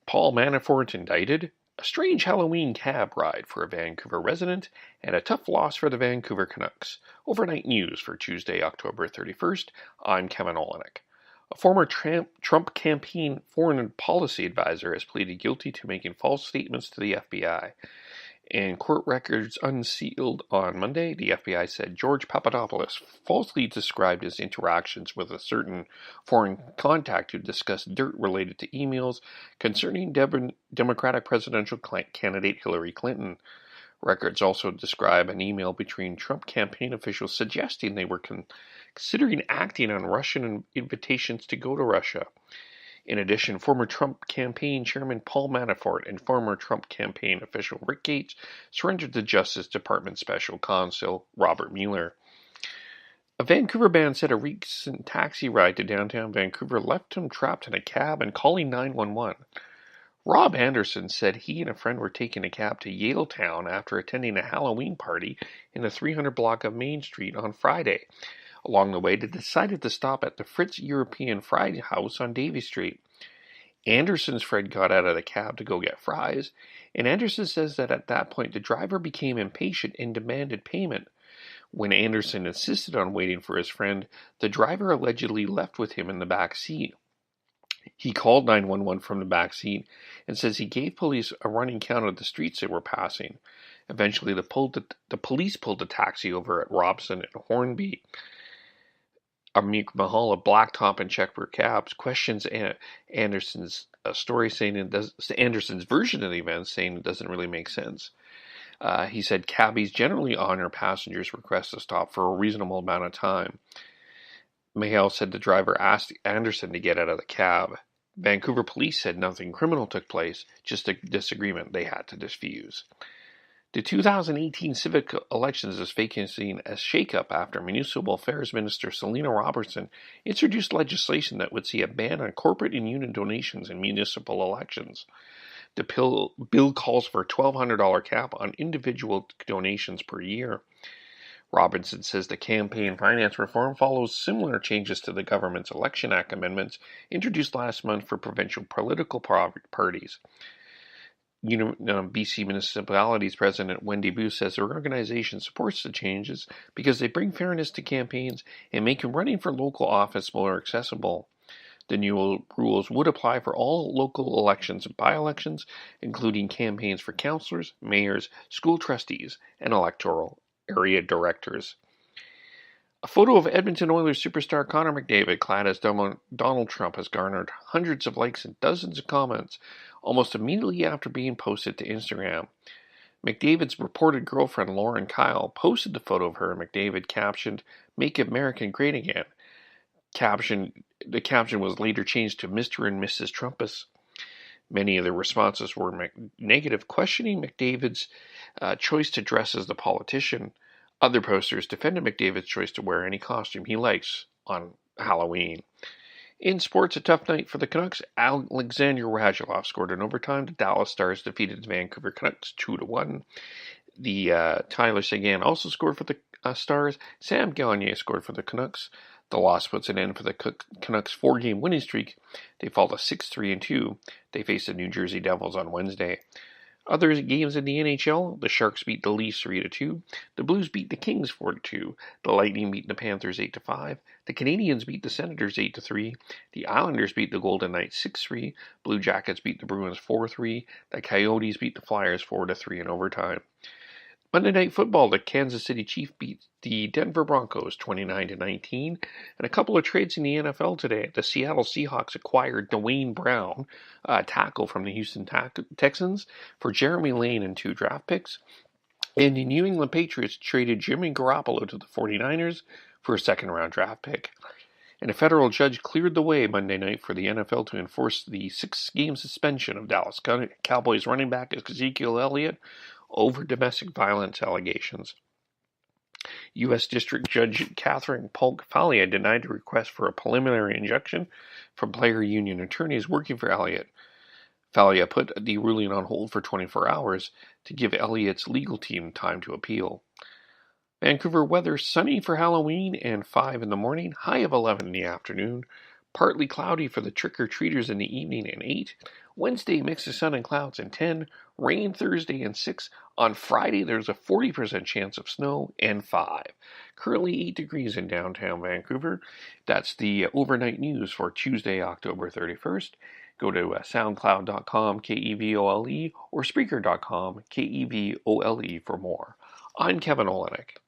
Paul Manafort indicted, a strange Halloween cab ride for a Vancouver resident, and a tough loss for the Vancouver Canucks. Overnight news for Tuesday, October 31st. I'm Kevin Olenek. A former Trump campaign foreign policy advisor has pleaded guilty to making false statements to the FBI. In court records unsealed on Monday, the FBI said George Papadopoulos falsely described his interactions with a certain foreign contact who discussed dirt related to emails concerning Democratic presidential candidate Hillary Clinton. Records also describe an email between Trump campaign officials suggesting they were considering acting on Russian invitations to go to Russia. In addition, former Trump campaign chairman Paul Manafort and former Trump campaign official Rick Gates surrendered to Justice Department Special Counsel Robert Mueller. A Vancouver man said a recent taxi ride to downtown Vancouver left him trapped in a cab and calling 911. Rob Anderson said he and a friend were taking a cab to Yaletown after attending a Halloween party in the 300 block of Main Street on Friday. Along the way, they decided to stop at the Fritz European Fry House on Davie Street. Anderson's friend got out of the cab to go get fries, and Anderson says that at that point the driver became impatient and demanded payment. When Anderson insisted on waiting for his friend, the driver allegedly left with him in the back seat. He called 911 from the back seat and says he gave police a running count of the streets they were passing. Eventually, the police pulled the taxi over at Robson and Hornby. Amik Mahal of Blacktop and Checkbird Cabs questions Anderson's story, saying Anderson's version of the event, saying it doesn't really make sense. He said cabbies generally honor passengers' requests to stop for a reasonable amount of time. Mahal said the driver asked Anderson to get out of the cab. Vancouver police said nothing criminal took place, just a disagreement they had to diffuse. The 2018 civic elections is facing a shakeup after Municipal Affairs Minister Selina Robertson introduced legislation that would see a ban on corporate and union donations in municipal elections. The bill calls for a $1,200 cap on individual donations per year. Robinson says the campaign finance reform follows similar changes to the government's Election Act amendments introduced last month for provincial political parties. BC Municipalities President Wendy Booth says her organization supports the changes because they bring fairness to campaigns and make running for local office more accessible. The new rules would apply for all local elections and by-elections, including campaigns for councillors, mayors, school trustees, and electoral area directors. A photo of Edmonton Oilers superstar Connor McDavid clad as Donald Trump has garnered hundreds of likes and dozens of comments almost immediately after being posted to Instagram. McDavid's reported girlfriend Lauren Kyle posted the photo of her, and McDavid captioned, "Make America Great Again." The caption was later changed to Mr. and Mrs. Trumpus. Many of the responses were negative, questioning McDavid's choice to dress as the politician. Other posters defended McDavid's choice to wear any costume he likes on Halloween. In sports, a tough night for the Canucks. Alexander Radulov scored in overtime. The Dallas Stars defeated the Vancouver Canucks 2-1. The Tyler Seguin also scored for the Stars. Sam Gagner scored for the Canucks. The loss puts an end for the Canucks' 4-game winning streak. They fall to 6-3-2. They face the New Jersey Devils on Wednesday. Other games in the NHL, the Sharks beat the Leafs 3-2. The Blues beat the Kings 4-2. The Lightning beat the Panthers 8-5. The Canadiens beat the Senators 8-3. The Islanders beat the Golden Knights 6-3. Blue Jackets beat the Bruins 4-3. The Coyotes beat the Flyers 4-3 in overtime. Monday Night Football, the Kansas City Chiefs beat the Denver Broncos 29-19. And a couple of trades in the NFL today. The Seattle Seahawks acquired Dwayne Brown, a tackle from the Houston Texans, for Jeremy Lane and 2 draft picks. And the New England Patriots traded Jimmy Garoppolo to the 49ers for a second-round draft pick. And a federal judge cleared the way Monday night for the NFL to enforce the 6-game suspension of Dallas Cowboys running back Ezekiel Elliott over domestic violence allegations. U.S. District Judge Catherine Polk-Falia denied a request for a preliminary injunction from player union attorneys working for Elliott. Falia put the ruling on hold for 24 hours to give Elliott's legal team time to appeal. Vancouver weather sunny for Halloween and 5 in the morning, high of 11 in the afternoon. Partly cloudy for the trick-or-treaters in the evening and 8. Wednesday, mix of sun and clouds and 10. Rain Thursday and 6. On Friday, there's a 40% chance of snow and 5. Currently 8 degrees in downtown Vancouver. That's the overnight news for Tuesday, October 31st. Go to soundcloud.com, KEVOLE, or Spreaker.com, KEVOLE for more. I'm Kevin Olenek.